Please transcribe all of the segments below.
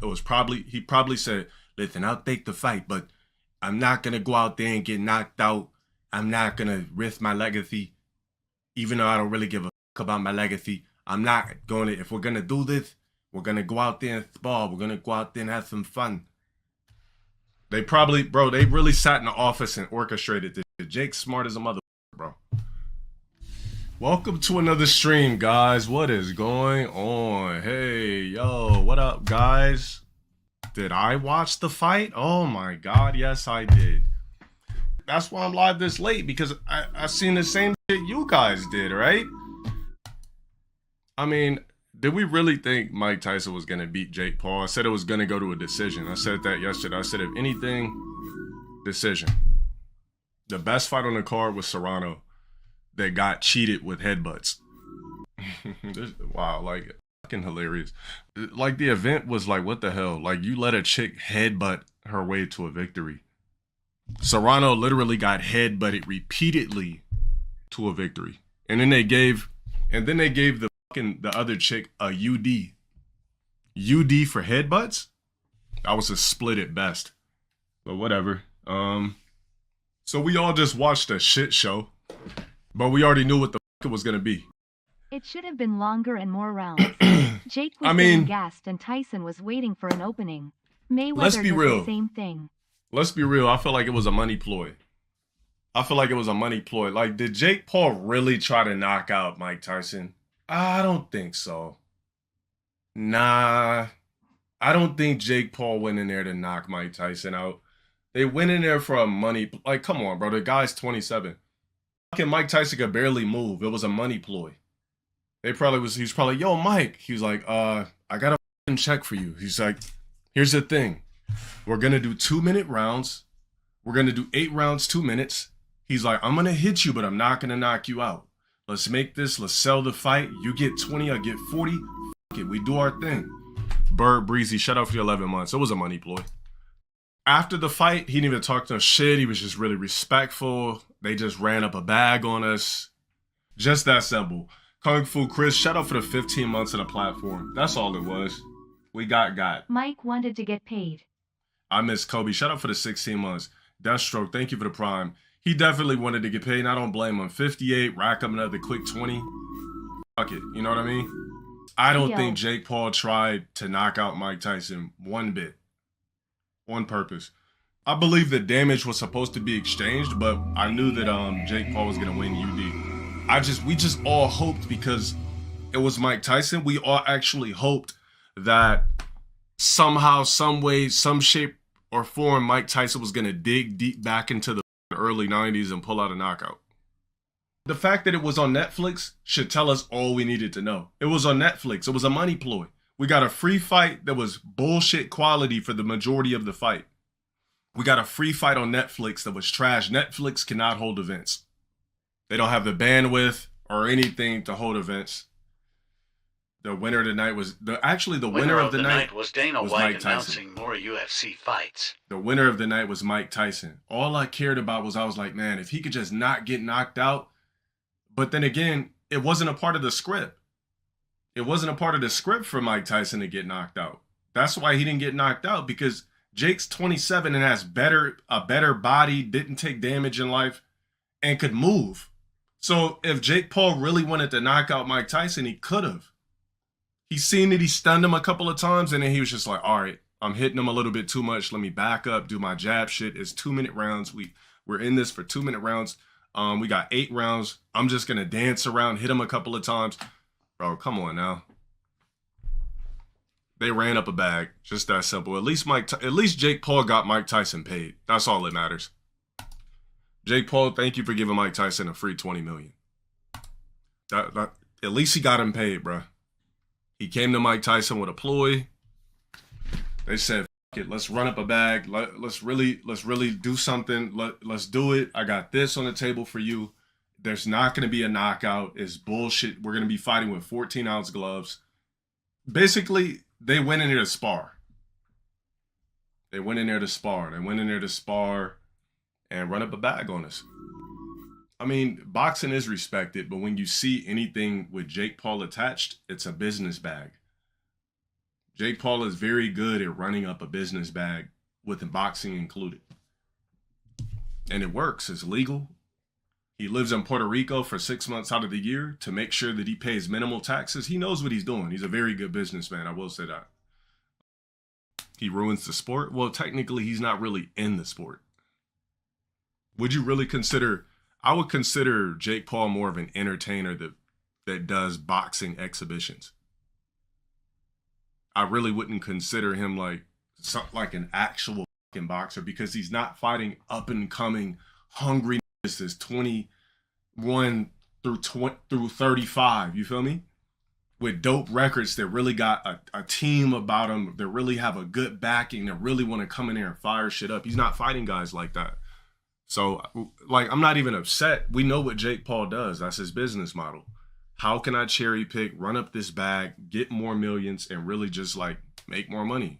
it was probably, he probably said, listen, I'll take the fight, but I'm not going to go out there and get knocked out. I'm not going to risk my legacy, even though I don't really give a fuck about my legacy. I'm not going to, if we're going to do this, we're going to go out there and spar. We're going to go out there and have some fun. They probably, bro, they really sat in the office and orchestrated this shit. Jake's smart as a mother, bro. Welcome to another stream, guys. What is going on? Hey, yo, what up, guys? Did I watch the fight? Oh my God, yes, I did. That's why I'm live this late, because I seen the same shit you guys did, right? I mean, did we really think Mike Tyson was going to beat Jake Paul? I said it was going to go to a decision. I said that yesterday. I said, if anything, decision. The best fight on the card was Serrano that got cheated with headbutts. Wow, like, fucking hilarious. Like, the event was like, what the hell? Like, you let a chick headbutt her way to a victory. Serrano literally got headbutted repeatedly to a victory. And then they gave the other chick a UD. UD for headbutts? That was a split at best. But whatever. So we all just watched a shit show. But we already knew what the fuck it was gonna be. It should have been longer and more rounds. Jake was getting gassed and Tyson was waiting for an opening. Mayweather does the same thing. Let's be real. I feel like it was a money ploy. Like, did Jake Paul really try to knock out Mike Tyson? I don't think so. Nah. I don't think Jake Paul went in there to knock Mike Tyson out. They went in there for a money... Like, come on, bro. The guy's 27. Fucking Mike Tyson could barely move. It was a money ploy. He was probably, yo, Mike. He was like, I got a fucking check for you. He's like, here's the thing. We're going to do 2-minute rounds. We're going to do 8 rounds, 2 minutes. He's like, I'm going to hit you, but I'm not going to knock you out. Let's make this. Let's sell the fight. You get 20, I get 40. Fuck it. We do our thing. Bird Breezy, shut up for the 11 months. It was a money ploy. After the fight, he didn't even talk to us shit. He was just really respectful. They just ran up a bag on us. Just that simple. Kung Fu Chris, shout out for the 15 months on the platform. That's all it was. We got. Mike wanted to get paid. I miss Kobe. Shout out for the 16 months. Deathstroke, thank you for the prime. He definitely wanted to get paid, and I don't blame him. 58, rack up another quick 20. Fuck it, you know what I mean? I don't think Jake Paul tried to knock out Mike Tyson one bit. On purpose. I believe the damage was supposed to be exchanged, but I knew that Jake Paul was gonna win UD. We just all hoped, because it was Mike Tyson. We all actually hoped that somehow, some way, some shape or form, Mike Tyson was gonna dig deep back into the early 90s and pull out a knockout. The fact that it was on Netflix should tell us all we needed to know. It was on Netflix. It was a money ploy. We got a free fight that was bullshit quality for the majority of the fight. We got a free fight on Netflix that was trash. Netflix cannot hold events. They don't have the bandwidth or anything to hold events. The winner of the night was the winner of the night was Dana White announcing more UFC fights. The winner of the night was Mike Tyson. All I cared about was, I was like, man, if he could just not get knocked out. But then again, it wasn't a part of the script. It wasn't a part of the script for Mike Tyson to get knocked out. That's why he didn't get knocked out, because Jake's 27 and has a better body, didn't take damage in life, and could move. So if Jake Paul really wanted to knock out Mike Tyson, he could have. He's seen it, he stunned him a couple of times, and then he was just like, all right, I'm hitting him a little bit too much. Let me back up, do my jab shit. It's 2-minute rounds. We're in this for 2-minute rounds. We got 8 rounds. I'm just going to dance around, hit him a couple of times. Bro, come on now. They ran up a bag. Just that simple. At least Jake Paul got Mike Tyson paid. That's all that matters. Jake Paul, thank you for giving Mike Tyson a free $20 million. At least he got him paid, bro. He came to Mike Tyson with a ploy. They said, F it, let's run up a bag. Let's really do something. Let's do it. I got this on the table for you. There's not going to be a knockout. It's bullshit. We're going to be fighting with 14-ounce gloves. Basically, they went in there to spar. They went in there to spar and run up a bag on us. I mean, boxing is respected, but when you see anything with Jake Paul attached, it's a business bag. Jake Paul is very good at running up a business bag with boxing included. And it works. It's legal. He lives in Puerto Rico for 6 months out of the year to make sure that he pays minimal taxes. He knows what he's doing. He's a very good businessman. I will say that. He ruins the sport. Well, technically, he's not really in the sport. Would you really consider... I would consider Jake Paul more of an entertainer that does boxing exhibitions. I really wouldn't consider him like an actual fucking boxer, because he's not fighting up and coming hungry niggas 21 through 35. You feel me? With dope records that really got a team about them, that really have a good backing, that really want to come in there and fire shit up. He's not fighting guys like that. So, like, I'm not even upset. We know what Jake Paul does. That's his business model. How can I cherry pick, run up this bag, get more millions, and really just, like, make more money?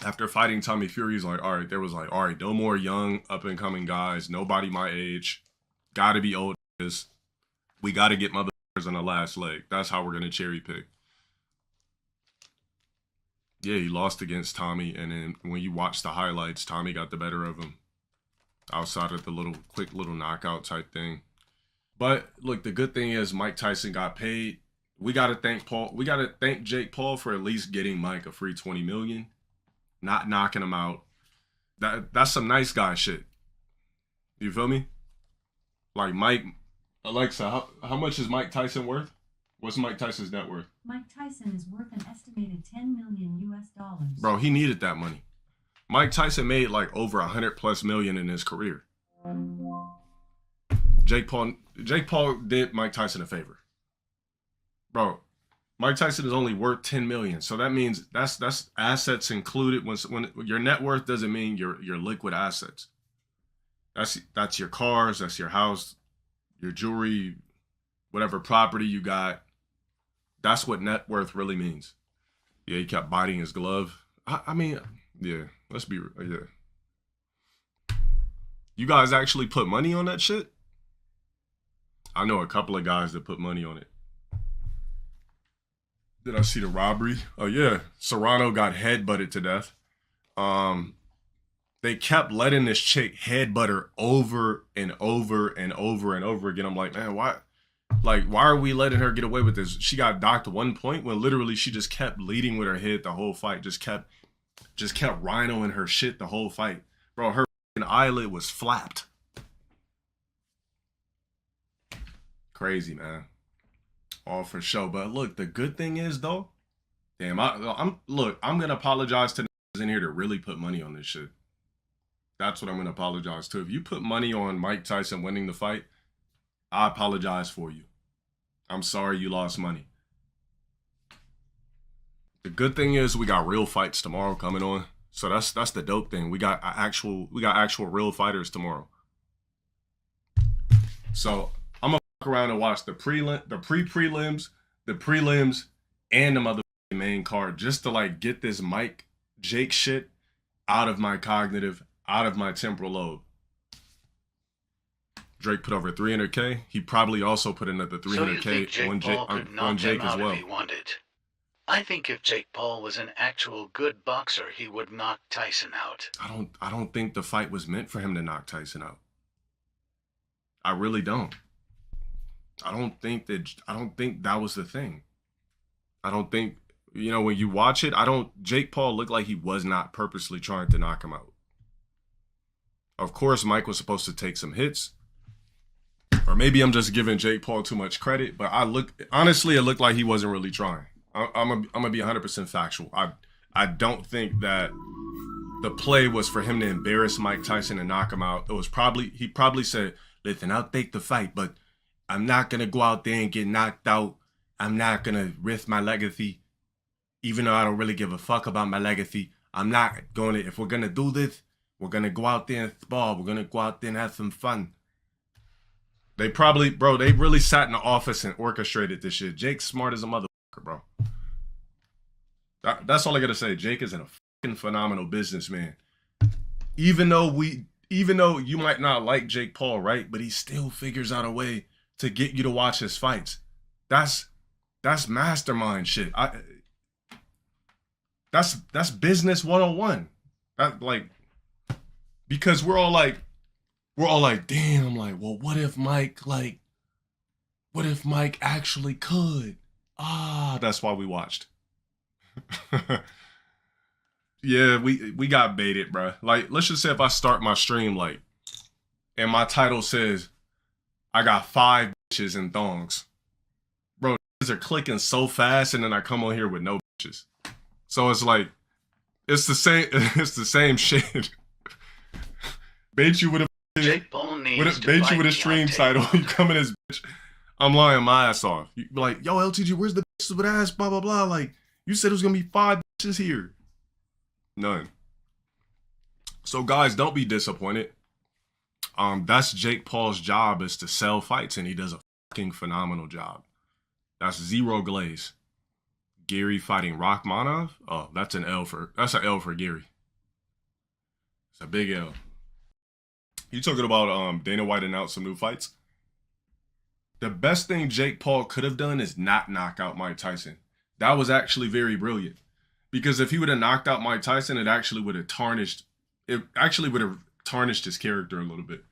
After fighting Tommy Fury, he's like, all right, no more young, up-and-coming guys. Nobody my age. Got to be old. We got to get motherfuckers on the last leg. That's how we're going to cherry pick. Yeah, he lost against Tommy, and then when you watch the highlights, Tommy got the better of him outside of the quick little knockout type thing. But look, the good thing is Mike Tyson got paid. We got to thank Paul. We got to thank Jake Paul for at least getting Mike a free $20 million, not knocking him out. That's some nice guy shit. You feel me? Like Mike, Alexa, how much is Mike Tyson worth? What's Mike Tyson's net worth? Mike Tyson is worth an estimated $10 million US. Bro, he needed that money. Mike Tyson made like over $100+ million in his career. Jake Paul did Mike Tyson a favor. Bro, Mike Tyson is only worth $10 million. So that means that's assets included. When your net worth doesn't mean your liquid assets. That's your cars, that's your house, your jewelry, whatever property you got. That's what net worth really means. Yeah, he kept biting his glove. I mean, yeah, let's be real. Yeah. You guys actually put money on that shit? I know a couple of guys that put money on it. Did I see the robbery? Oh, yeah. Serrano got headbutted to death. They kept letting this chick headbutt her over and over and over and over again. I'm like, man, why? Like, why are we letting her get away with this? She got docked at one point when literally she just kept leading with her head the whole fight. Just kept rhinoing her shit the whole fight. Bro, her eyelid was flapped. Crazy, man. All for show. But look, the good thing is, though, damn, I'm gonna apologize to niggas in here to really put money on this shit. That's what I'm gonna apologize to. If you put money on Mike Tyson winning the fight, I apologize for you. I'm sorry you lost money. The good thing is we got real fights tomorrow coming on. So that's the dope thing. We got actual real fighters tomorrow. So I'm gonna fuck around and watch the pre-prelims, the prelims, and the motherfucking main card just to like get this Mike Jake shit out of my cognitive, out of my temporal lobe. Drake put over 300K. He probably also put another 300K on Jake as well. If he wanted. I think if Jake Paul was an actual good boxer, he would knock Tyson out. I don't think the fight was meant for him to knock Tyson out. I really don't. I don't think that was the thing. I don't think, when you watch it, Jake Paul looked like he was not purposely trying to knock him out. Of course, Mike was supposed to take some hits. Or maybe I'm just giving Jake Paul too much credit, but honestly, it looked like he wasn't really trying. I'm gonna be 100% factual. I don't think that the play was for him to embarrass Mike Tyson and knock him out. He probably said, listen, I'll take the fight, but I'm not gonna go out there and get knocked out. I'm not gonna risk my legacy, even though I don't really give a fuck about my legacy. I'm not gonna, if we're gonna do this, we're gonna go out there and spar. We're gonna go out there and have some fun. They really sat in the office and orchestrated this shit. Jake's smart as a motherfucker, bro. That's all I gotta say. Jake is a fucking phenomenal businessman. Even though you might not like Jake Paul, right? But he still figures out a way to get you to watch his fights. That's That's mastermind shit. That's business 101. That like, because we're all like, damn, like, well, what if Mike actually could? That's why we watched. Yeah, we got baited, bro. Like, let's just say if I start my stream, like, and my title says, I got 5 bitches and thongs. Bro, bitches are clicking so fast, and then I come on here with no bitches. So it's like, it's the same shit. Bait you with a Jake Paul needs to bait you with a fight stream Deontay title. You Wilder. come in as bitch. I'm lying my ass off. You be like, yo, LTG, where's the bitches with ass? Blah blah blah. Like, you said it was gonna be 5 bitches here. None. So guys, don't be disappointed. That's Jake Paul's job, is to sell fights, and he does a fucking phenomenal job. That's zero glaze. Gary fighting Rachmanov? Oh, that's an L for Gary. It's a big L. You talking about Dana White announced some new fights? The best thing Jake Paul could have done is not knock out Mike Tyson. That was actually very brilliant. Because if he would have knocked out Mike Tyson, it actually would have tarnished his character a little bit.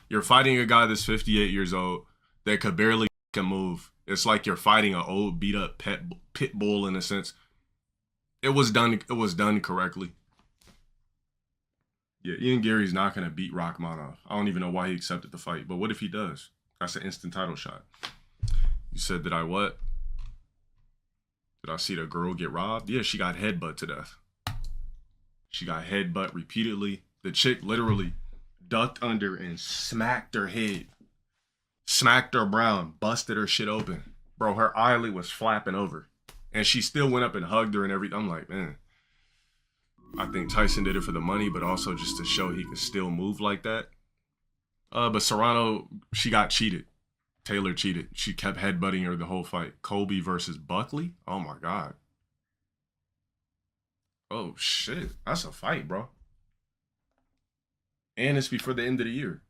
You're fighting a guy that's 58 years old that could barely move. It's like you're fighting an old beat up pit bull in a sense. It was done correctly. Yeah, Ian Gary's not gonna beat Rachmanov. I don't even know why he accepted the fight. But what if he does? That's an instant title shot. You said, did I what? Did I see the girl get robbed? Yeah, she got headbutt to death. She got headbutt repeatedly. The chick literally ducked under and smacked her head. Smacked her brow, busted her shit open. Bro, her eyelid was flapping over. And she still went up and hugged her and everything. I'm like, man. I think Tyson did it for the money, but also just to show he could still move like that. But Serrano, she got cheated. Taylor cheated. She kept headbutting her the whole fight. Colby versus Buckley? Oh my God. Oh shit. That's a fight, bro. And it's before the end of the year.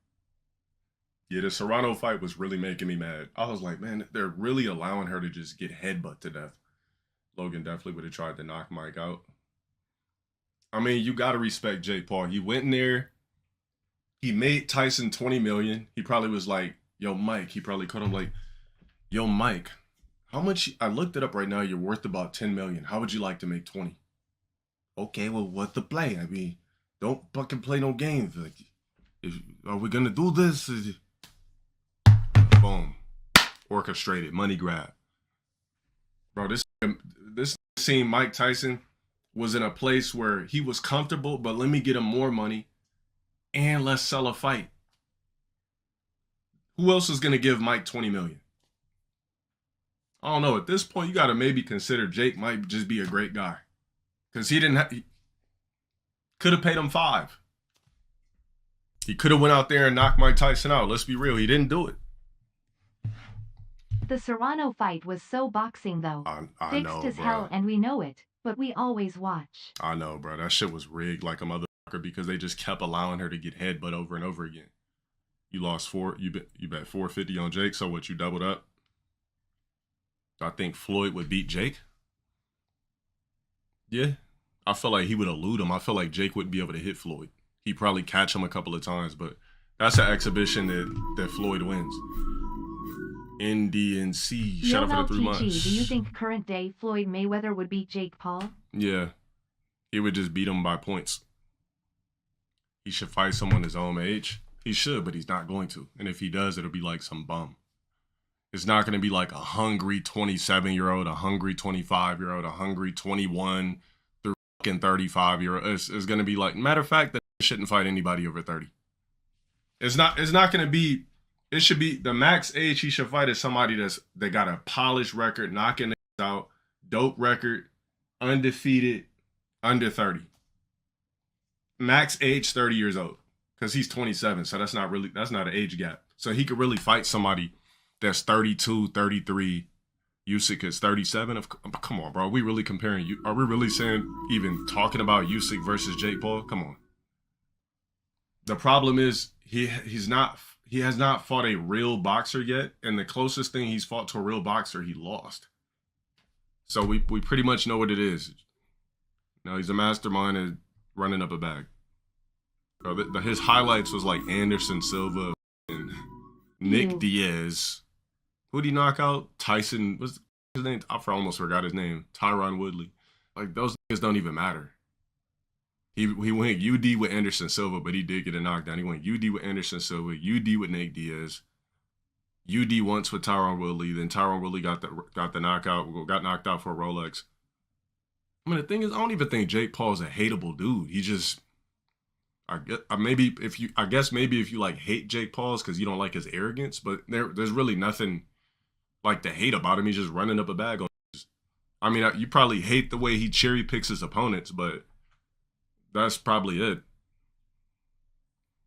Yeah, the Serrano fight was really making me mad. I was like, man, they're really allowing her to just get headbutt to death. Logan definitely would have tried to knock Mike out. I mean, you got to respect Jake Paul. He went in there. He made Tyson $20 million. He probably was like, yo, Mike. He probably called him like, yo, Mike, how much? I looked it up right now. You're worth about $10 million. How would you like to make 20? Okay, well, what's the play? I mean, don't fucking play no games. Like, are we going to do this? Boom. Orchestrated. Money grab. Bro, this scene, Mike Tyson was in a place where he was comfortable, but let me get him more money and let's sell a fight. Who else is going to give Mike $20 million? I don't know. At this point, you got to maybe consider Jake might just be a great guy. Because he could have paid him $5 million. He could have went out there and knocked Mike Tyson out. Let's be real. He didn't do it. The Serrano fight was so boxing, though. I Fixed know, as bro. hell, and we know it. But we always watch. I know, bro. That shit was rigged like a motherfucker because they just kept allowing her to get headbutt over and over again. You lost you bet 450 on Jake, so what, you doubled up? I think Floyd would beat Jake. Yeah. I feel like he would elude him. I feel like Jake wouldn't be able to hit Floyd. He'd probably catch him a couple of times, but that's an exhibition that Floyd wins. NDNC. Shout out for the 3 months. Do you think current day Floyd Mayweather would beat Jake Paul? Yeah. He would just beat him by points. He should fight someone his own age. He should, but he's not going to. And if he does, it'll be like some bum. It's not going to be like a hungry 27-year-old, a hungry 25-year-old, a hungry 21 through fucking 35-year-old. It's going to be like, matter of fact, that shouldn't fight anybody over 30. It's not going to be, it should be the max age he should fight is somebody that got a polished record, knocking out, dope record, undefeated, under 30. Max age 30 years old. Because he's 27, so that's not an age gap. So he could really fight somebody that's 32, 33. Usyk is 37. Come on, bro. Are we really comparing you? Are we really saying, even talking about Usyk versus Jake Paul? Come on. The problem is he has not fought a real boxer yet, and the closest thing he's fought to a real boxer, he lost. So we pretty much know what it is. You know, he's a mastermind at running up a bag. So his highlights was like Anderson Silva and Nick Diaz. Who'd he knock out? Tyson, what's his name? I almost forgot his name. Tyron Woodley. Like, those niggas don't even matter. He went UD with Anderson Silva, but he did get a knockdown. He went UD with Anderson Silva, UD with Nick Diaz, UD once with Tyron Woodley. Then Tyron Woodley got the knockout, got knocked out for a Rolex. I mean, the thing is, I don't even think Jake Paul's a hateable dude. He just, I guess maybe if you like hate Jake Paul's because you don't like his arrogance, but there's really nothing like to hate about him. He's just running up a bag on. I mean, you probably hate the way he cherry picks his opponents, but that's probably it.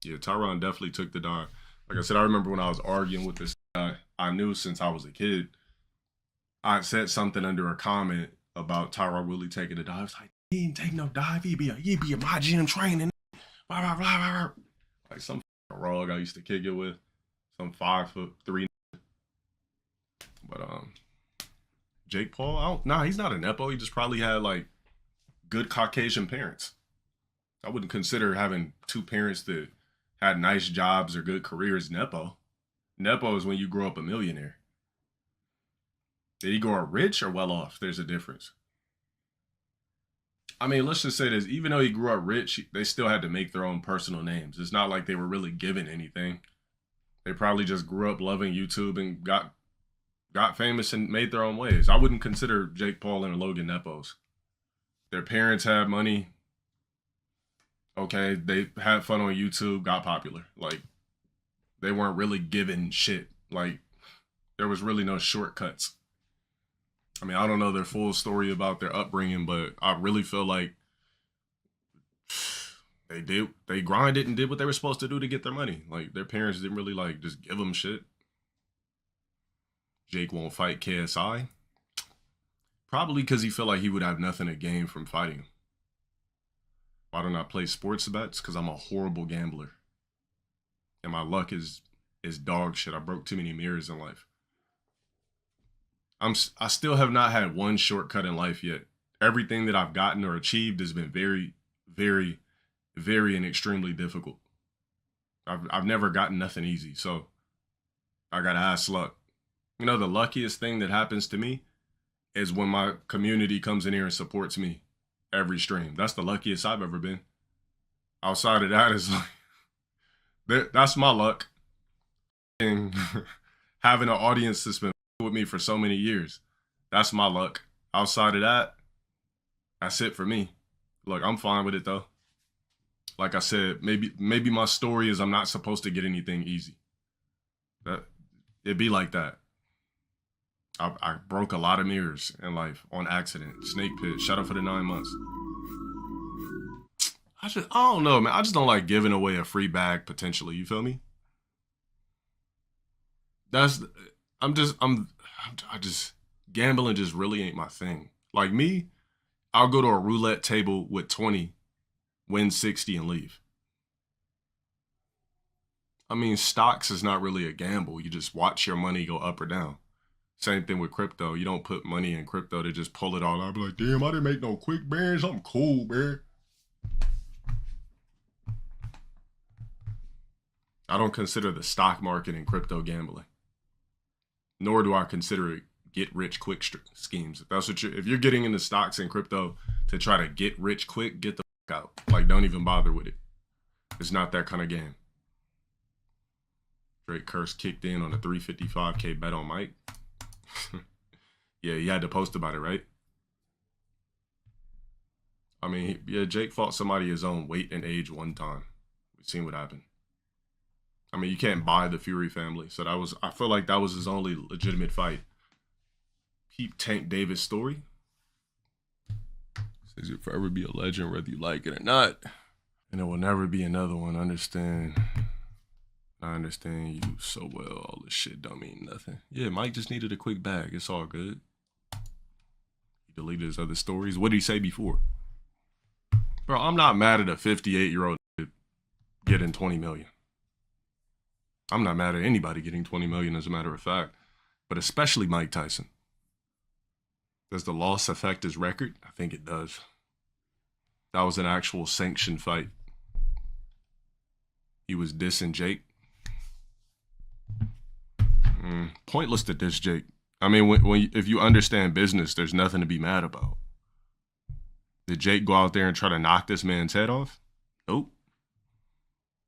Yeah, Tyron definitely took the dive. Like I said, I remember when I was arguing with this guy I knew since I was a kid. I said something under a comment about Tyron Woodley taking a dive. I was like, he ain't take no dive. He be in my gym training. Blah, blah, blah, blah. Like some rug I used to kick it with. Some 5'3". But Jake Paul, he's not a nepo. He just probably had like good Caucasian parents. I wouldn't consider having two parents that had nice jobs or good careers nepo. Nepo is when you grow up a millionaire. Did he grow up rich or well off? There's a difference. I mean, let's just say this. Even though he grew up rich, they still had to make their own personal names. It's not like they were really given anything. They probably just grew up loving YouTube and got famous and made their own ways. I wouldn't consider Jake Paul and Logan nepos. Their parents had money. Okay, they had fun on YouTube, got popular. Like, they weren't really given shit. Like, there was really no shortcuts. I mean, I don't know their full story about their upbringing, but I really feel like they grinded and did what they were supposed to do to get their money. Like, their parents didn't really, like, just give them shit. Jake won't fight KSI. Probably because he felt like he would have nothing to gain from fighting him. Why don't I play sports bets? Because I'm a horrible gambler. And my luck is dog shit. I broke too many mirrors in life. I still have not had one shortcut in life yet. Everything that I've gotten or achieved has been very, very, very and extremely difficult. I've never gotten nothing easy. So I got ass luck. You know, the luckiest thing that happens to me is when my community comes in here and supports me every stream. That's the luckiest I've ever been. Outside of that, is like, that's my luck. And having an audience that's been with me for so many years, that's my luck. Outside of that, that's it for me. Look, I'm fine with it though. Like I said, maybe my story is I'm not supposed to get anything easy. That it'd be like that. I broke a lot of mirrors in life on accident. Snake pit. Shut up for the 9 months. I don't know, man. I just don't like giving away a free bag potentially. You feel me? Gambling just really ain't my thing. Like me, I'll go to a roulette table with 20, win 60 and leave. I mean, stocks is not really a gamble. You just watch your money go up or down. Same thing with crypto. You don't put money in crypto to just pull it all out. I'll be like, damn, I didn't make no quick bands. I'm cool, man. I don't consider the stock market and crypto gambling. Nor do I consider it get rich quick schemes. If you're getting into stocks and crypto to try to get rich quick, get the fuck out. Like, don't even bother with it. It's not that kind of game. Drake curse kicked in on a 355K bet on Mike. Yeah, he had to post about it, right? I mean, yeah, Jake fought somebody his own weight and age one time. We've seen what happened. I mean, you can't buy the Fury family. So I feel like that was his only legitimate fight. Peep Tank Davis' story. Says you'll forever be a legend, whether you like it or not. And there will never be another one. I understand you so well. All this shit don't mean nothing. Yeah, Mike just needed a quick bag. It's all good. He deleted his other stories. What did he say before? Bro, I'm not mad at a 58-year-old getting 20 million. I'm not mad at anybody getting 20 million, as a matter of fact. But especially Mike Tyson. Does the loss affect his record? I think it does. That was an actual sanctioned fight. He was dissing Jake. Pointless to diss Jake. I mean, if you understand business, there's nothing to be mad about. Did Jake go out there and try to knock this man's head off? Nope.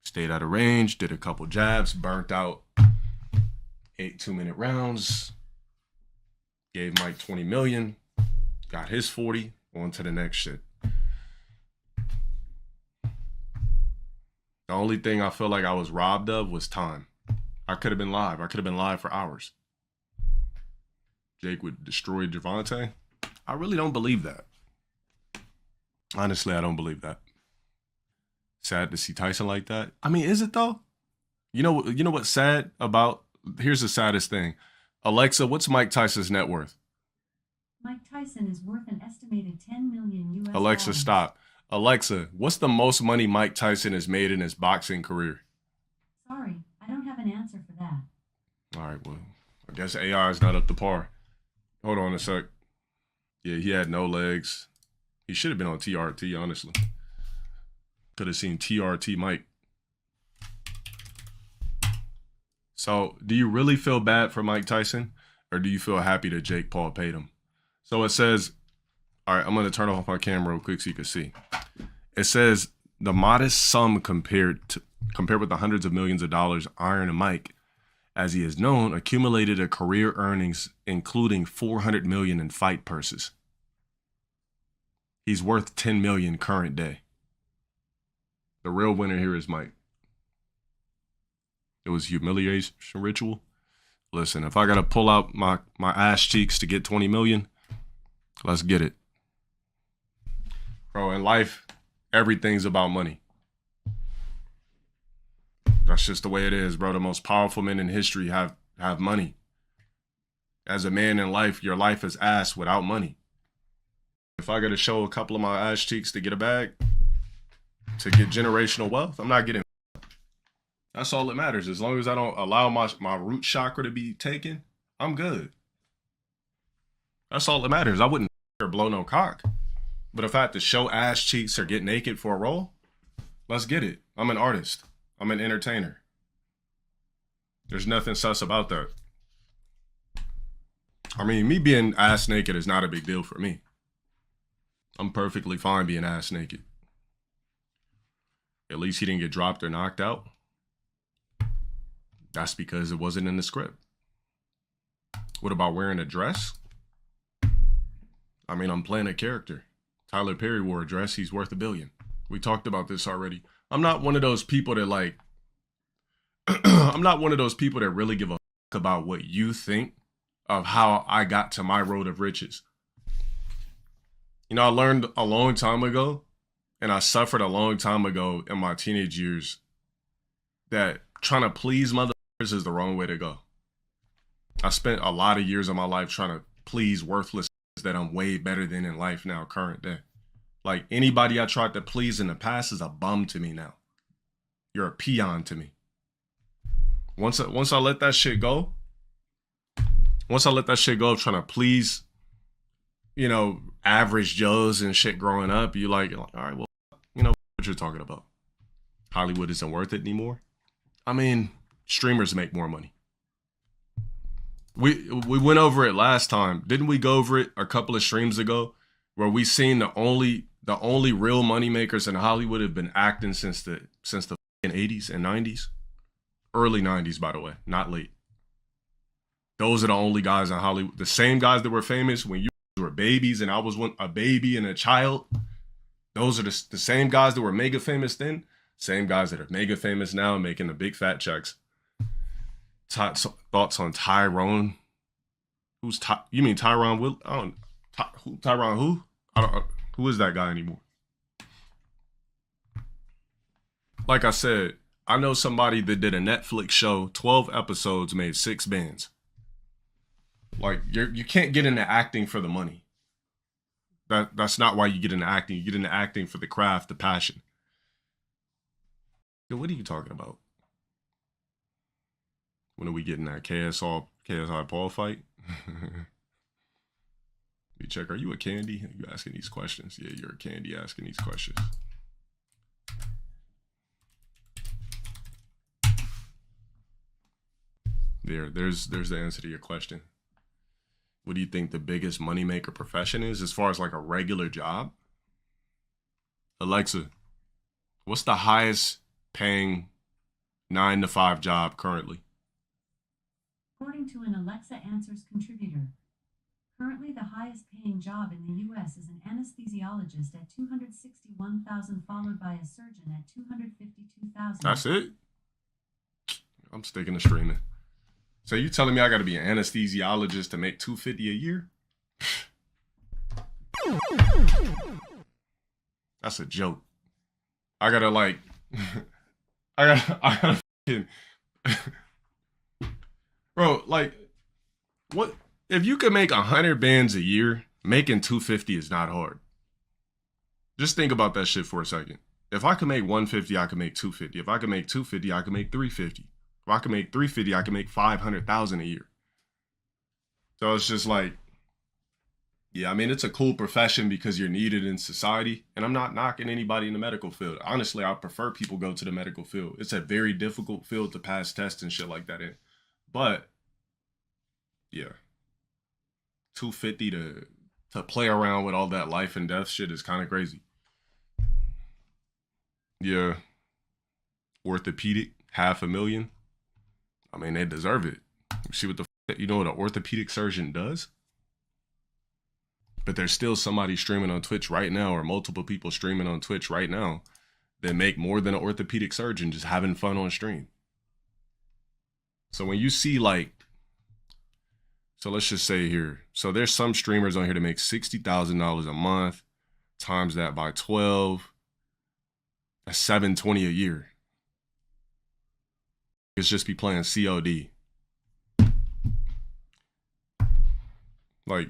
Stayed out of range, did a couple jabs, burnt out 8 2-minute rounds, gave Mike 20 million, got his 40, on to the next shit. The only thing I feel like I was robbed of was time. I could have been live. I could have been live for hours. Jake would destroy Gervonta. I really don't believe that. Honestly, I don't believe that. Sad to see Tyson like that. I mean, is it though? You know what's sad about? Here's the saddest thing. Alexa, what's Mike Tyson's net worth? Mike Tyson is worth an estimated 10 million US. Alexa, stop. Alexa, what's the most money Mike Tyson has made in his boxing career? Sorry, I don't have an answer for that. All right, well, I guess AI is not up to par. Hold on a sec. Yeah, he had no legs. He should have been on TRT, honestly. Could have seen TRT Mike. So, do you really feel bad for Mike Tyson? Or do you feel happy that Jake Paul paid him? So it says, all right, I'm going to turn off my camera real quick so you can see. It says, the modest sum compared with the hundreds of millions of dollars Iron and Mike, as he is known, accumulated a career earnings including $400 million in fight purses. He's worth $10 million current day. The real winner here is Mike. It was humiliation ritual. Listen, if I got to pull out my ass cheeks to get 20 million, let's get it. Bro, in life, everything's about money. That's just the way it is, bro. The most powerful men in history have money. As a man in life, your life is ass without money. If I got to show a couple of my ass cheeks to get a bag, to get generational wealth, I'm not getting. That's all that matters. As long as I don't allow my root chakra to be taken, I'm good. That's all that matters. I wouldn't blow no cock. But if I have to show ass cheeks or get naked for a role, let's get it. I'm an artist. I'm an entertainer. There's nothing sus about that. I mean, me being ass naked is not a big deal for me. I'm perfectly fine being ass naked. At least he didn't get dropped or knocked out. That's because it wasn't in the script. What about wearing a dress? I mean, I'm playing a character. Tyler Perry wore a dress. He's worth $1 billion. We talked about this already. I'm not one of those people that like, I'm not one of those people that really give a fuck about what you think of how I got to my road of riches. You know, I learned a long time ago, and I suffered a long time ago in my teenage years, that trying to please motherfuckers is the wrong way to go. I spent a lot of years of my life trying to please worthless that I'm way better than in life now, current day. Like, anybody I tried to please in the past is a bum to me now. You're a peon to me. Once I let that shit go, of trying to please, you know, average Joes and shit growing up, you're like, all right, well, you know what you're talking about. Hollywood isn't worth it anymore. I mean, streamers make more money. We went over it last time. Didn't we go over it a couple of streams ago, where we seen the only real money makers in Hollywood have been acting since the 80s and 90s? Early 90s, by the way, not late. Those are the only guys in Hollywood. The same guys that were famous when you were babies and I was a baby and a child. Those are the same guys that were mega famous then. Same guys that are mega famous now and making the big fat checks. Thoughts on Tyrone? You mean Tyron Will? I don't. Tyron who? I don't. Who is that guy anymore? Like I said, I know somebody that did a Netflix show, 12 episodes, made 6 bands. Like, you can't get into acting for the money. That's not why you get into acting. You get into acting for the craft, the passion. Yo, what are you talking about? When are we getting that KSI Paul fight? You check, are you a candy? You asking these questions? Yeah, you're a candy asking these questions. There's the answer to your question. What do you think the biggest moneymaker profession is as far as like a regular job? Alexa, what's the highest paying 9 to 5 job currently? According to an Alexa Answers contributor, currently the highest paying job in the U.S. is an anesthesiologist at $261,000, followed by a surgeon at $252,000. That's it? I'm sticking to streaming. So you telling me I got to be an anesthesiologist to make $250 a year? That's a joke. I gotta like, I gotta fucking, bro. Like, what if you could make 100 bands a year? Making $250 is not hard. Just think about that shit for a second. If I could make $150, I could make $250. If I could make $250, I could make $350. If I could make $350, I could make $500,000 a year. So it's just like, yeah, I mean, it's a cool profession because you're needed in society. And I'm not knocking anybody in the medical field. Honestly, I prefer people go to the medical field. It's a very difficult field to pass tests and shit like that in. But yeah, $250 to play around with all that life and death shit is kind of crazy. Yeah, orthopedic, $500,000. I mean, they deserve it. See what you know what an orthopedic surgeon does? But there's still somebody streaming on Twitch right now, or multiple people streaming on Twitch right now that make more than an orthopedic surgeon just having fun on stream. So when you see like, so let's just say here, so there's some streamers on here that make $60,000 a month, times that by 12, that's $720 a year. It's just be playing COD. Like